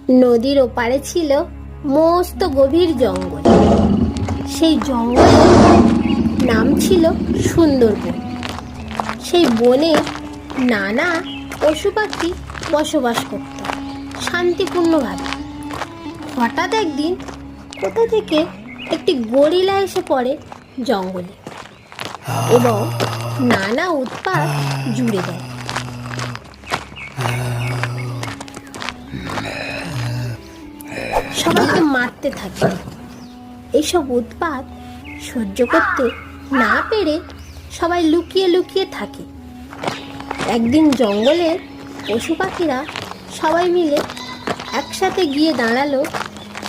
নদীর ওপারে ছিল মস্ত গভীর জঙ্গল। সেই জঙ্গলের নাম ছিল সুন্দরবন। সেই বনে নানা পশু পাখি বসবাস করত শান্তিপূর্ণভাবে। হঠাৎ একদিন কোথা থেকে একটি গরিলা এসে পড়ে জঙ্গলে এবং নানা উৎপাত জুড়ে দেয়। সবাইকে মারতে থাকে। এইসব উৎপাত সহ্য করতে না পেরে সবাই লুকিয়ে লুকিয়ে থাকে। একদিন জঙ্গলের পশু পাখিরা সবাই মিলে একসাথে গিয়ে দাঁড়ালো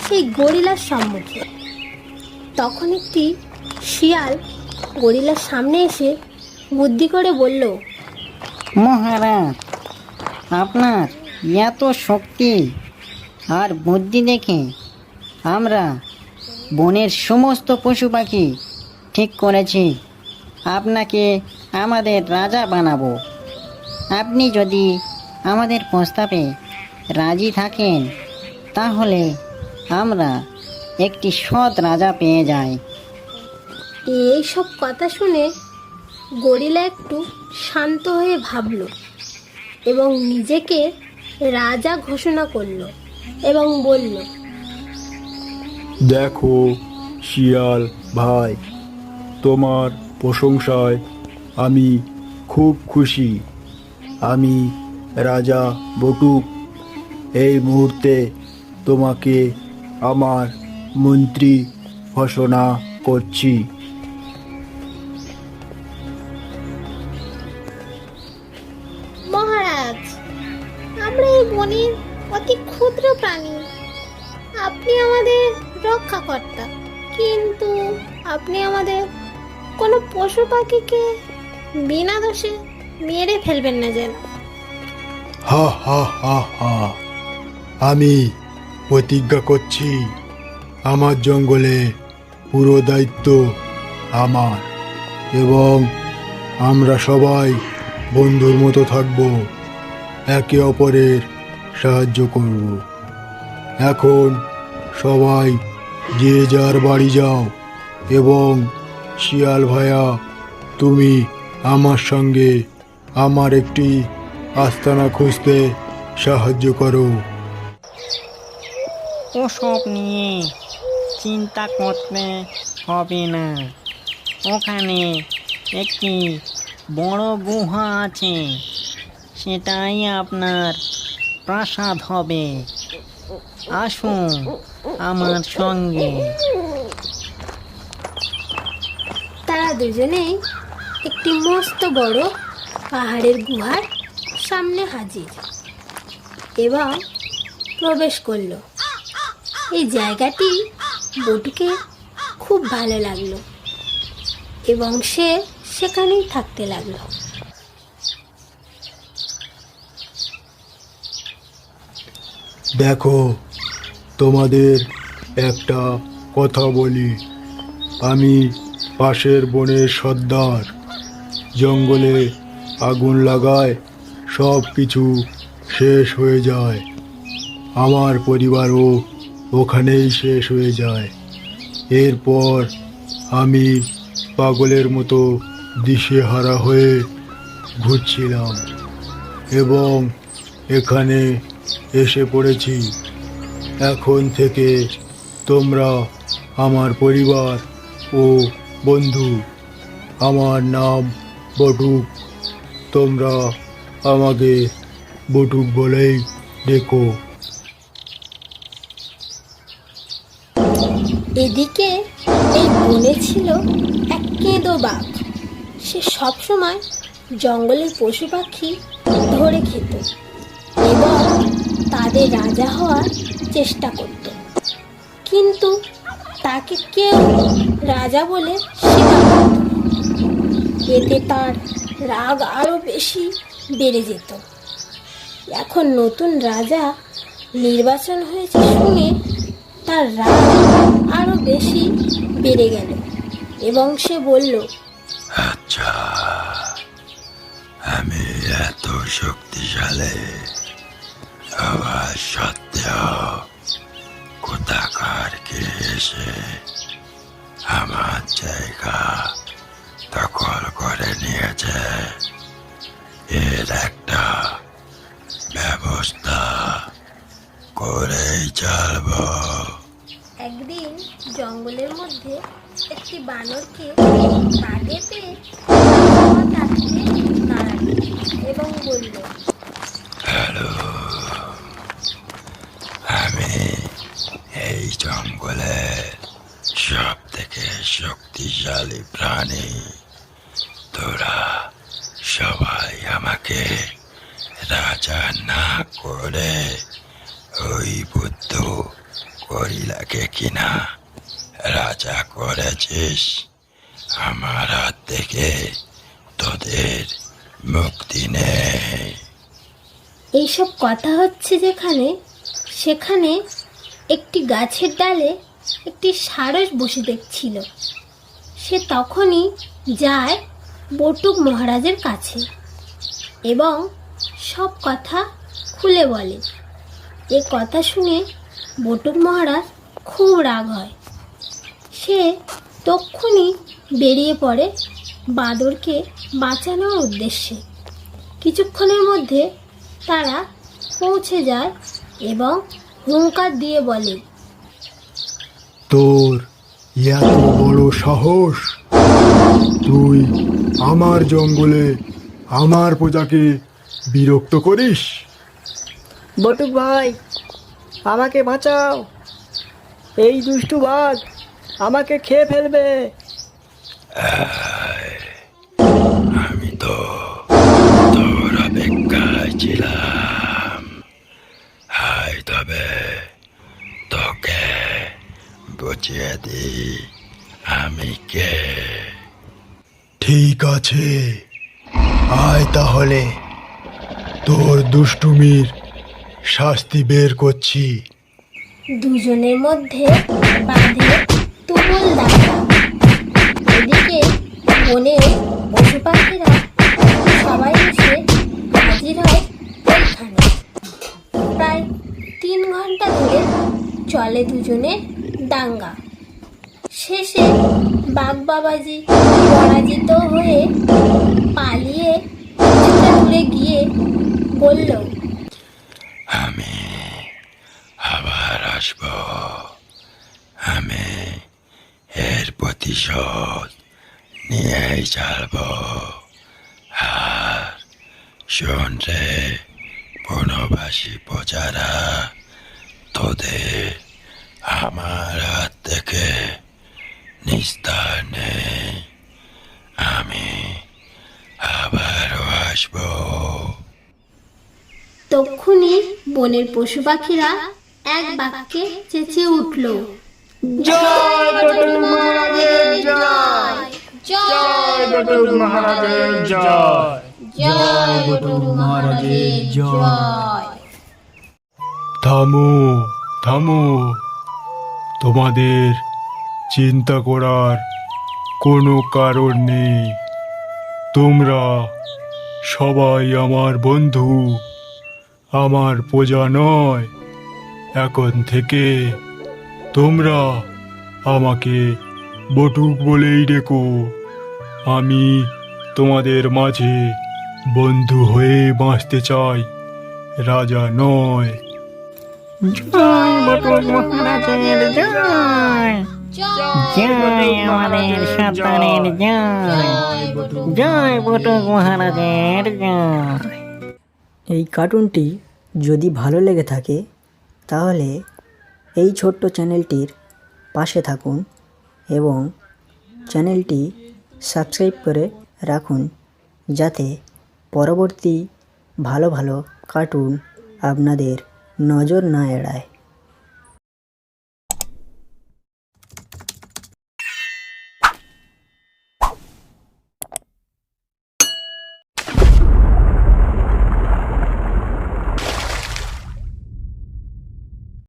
সেই গরিলার সম্মুখে। তখন একটি শিয়াল গরিলার সামনে এসে বুদ্ধি করে বলল, মহারাজ, আপনার এত শক্তি আর বুদ্ধি দেখে আমরা বনের সমস্ত পশু পাখি ঠিক করেছি আপনাকে আমাদের রাজা বানাবো। আপনি যদি আমাদের প্রস্তাবে রাজি থাকেন তাহলে আমরা একটি সৎ রাজা পেয়ে যাই। এইসব কথা শুনে গরিলা একটু শান্ত হয়ে ভাবল এবং নিজেকে রাজা ঘোষণা করল এবং বলল, দেখো শিয়াল ভাই, তোমার প্রশংসায় আমি খুব খুশি। আমি রাজা বটুক এই মুহূর্তে তোমাকে আমার মন্ত্রী ঘোষণা করছি। মহারাজ, আমরা এই বনের অতি ক্ষুদ্র প্রাণী। আপনি আমাদের রক্ষাকর্তা, কিন্তু আপনি আমাদের কোনো পশু পাখিকে বিনা দোষে মেরে ফেলবেন না যেন। হা হা হা হা, আমি প্রতিজ্ঞা করছি আমার জঙ্গলে পুরো দায়িত্ব আমার এবং আমরা সবাই বন্ধুর মতো থাকব, একে অপরের সাহায্য করব। এখন সবাই যে যার বাড়ি যাও এবং শিয়াল ভাইয়া, তুমি আমার সঙ্গে আমার একটি আস্তানা খুঁজতে সাহায্য করো। ওসব নিয়ে চিন্তা করতে হবে না। ওখানে একটি বড় গুহা আছে, সেটাই আপনার প্রাসাদ হবে। আসুন আমার সঙ্গে। তারা দুজনেই একটি মস্ত বড় পাহাড়ের গুহার সামনে হাজির এবং প্রবেশ করলো। এই জায়গাটি বটুকে খুব ভালো লাগলো এবং সে সেখানেই থাকতে লাগলো। দেখো, তোমাদের একটা কথা বলি। আমি পাশের বনের সর্দার। জঙ্গলে আগুন লাগায় সব কিছু শেষ হয়ে যায়। আমার পরিবারও ওখানেই শেষ হয়ে যায়। এরপর আমি পাগলের মতো দিশেহারা হয়ে ঘুরছিলাম এবং এখানে এসে পড়েছি। এখন থেকে তোমরা আমার পরিবার ও বন্ধু। আমার নাম বটুক। তোমরা আমাকে বটুক বলেই ডেকো। এদিকে এই বনে ছিল এক কেঁদো বাঘ। সে সবসময় জঙ্গলের পশু পাখি ধরে খেত এবং তাদের রাজা হওয়ার চেষ্টা করত, কিন্তু তাকে কেউ রাজা বলে স্বীকার করত না। এতে তার রাগ আরো বেশি বেড়ে যেত। এখন নতুন রাজা নির্বাচন হয়েছে শুনে তার রাগ আরো বেশি বেড়ে গেল এবং সে বলল, আচ্ছা, আমি এত শক্তিশালী, সবাই সত্ত্বেও কোথাকার কে এসে আমার জায়গা দখল করে নিয়েছে, এর একটা ব্যবস্থা করেই ছাড়বো। একদিন জঙ্গলের মধ্যে একটি বানরকে বাঘে পেয়ে ডাকতে দাঁড়ালো এবং বলল, হ্যালো, আমি এই জঙ্গলের সব থেকে শক্তিশালী প্রাণী। তোরা সবাই আমাকে রাজা না করে ওই বুদ্ধ গরিলাকে কিনা রাজা করেছিস। আমার হাত থেকে তোদের মুক্তি নেই। এইসব কথা হচ্ছে যেখানে সেখানে একটি গাছের ডালে একটি সারস বসে দেখছিল। সে তখনই যায় বটুক মহারাজের কাছে এবং সব কথা খুলে বলে। এ কথা শুনে বটুক মহারাজ খুব রাগ হয়। সে তক্ষুনি বেরিয়ে পড়ে বাঁদরকে বাঁচানোর উদ্দেশ্যে। কিছুক্ষণের মধ্যে তারা পৌঁছে যায় এবং হুঙ্কার দিয়ে বলে, তোর এত বড় সাহস! তুই আমার জঙ্গলে আমার প্রজাকে বিরক্ত করিস? বটুক ভাই, আমাকে বাঁচাও, এই দুষ্টু বাঘ আমাকে খেয়ে ফেলবে। আমি তো তোর অপেক্ষায় ছিলাম। হাই, তবে তোকে বুঝিয়ে দি আমি কে। ঠিক আছে, আয় তাহলে, তোর দুষ্টুমির শাস্তি বের করছি। দুজনের মধ্যে বাঁধে তুমুল দাঙ্গা। এদিকে বনের পশু পাখিরা সবাই এসে হাজির হয় ওইখানে। প্রায় 3 ঘন্টা ধরে চলে দুজনের দাঙ্গা। শেষে বাঘ বাবাজি পরাজিত হয়ে পালিয়ে কিছুটা দূরে গিয়ে বলল, আমি আবার আসব। আমি এর প্রতিশোধ নিয়েই ছাড়ব। আর শোন রে বনবাসী প্রজারা, তোদের আমার হাত থেকে নিস্তার নেই। আমি আবারও আসবো। তক্ষুনি বনের পশু পাখিরা এক বাক্যে চেঁচিয়ে উঠল, জয় বটুক মহারাজের জয়! জয় বটুক মহারাজের জয়! জয় বটুক মহারাজের জয়। থামো, থামো, তোমাদের চিন্তা করার কোনো কারণ নেই। তোমরা সবাই আমার বন্ধু, আমার প্রজা নয়। এখন থেকে তোমরা আমাকে বটুক বলেই ডেকো। আমি তোমাদের মাঝে বন্ধু হয়ে বাঁচতে চাই, রাজা নয়। জয় বটুক মহারাজের জয়! জয় আমাদের সন্তানের জয়! জয় বটুক মহারাজের জয়! এই কার্টুনটি যদি ভালো লেগে থাকে তাহলে এই ছোট্ট চ্যানেলটির পাশে থাকুন এবং চ্যানেলটি সাবস্ক্রাইব করে রাখুন, যাতে পরবর্তী ভালো ভালো কার্টুন আপনাদের নজর না এড়ায়।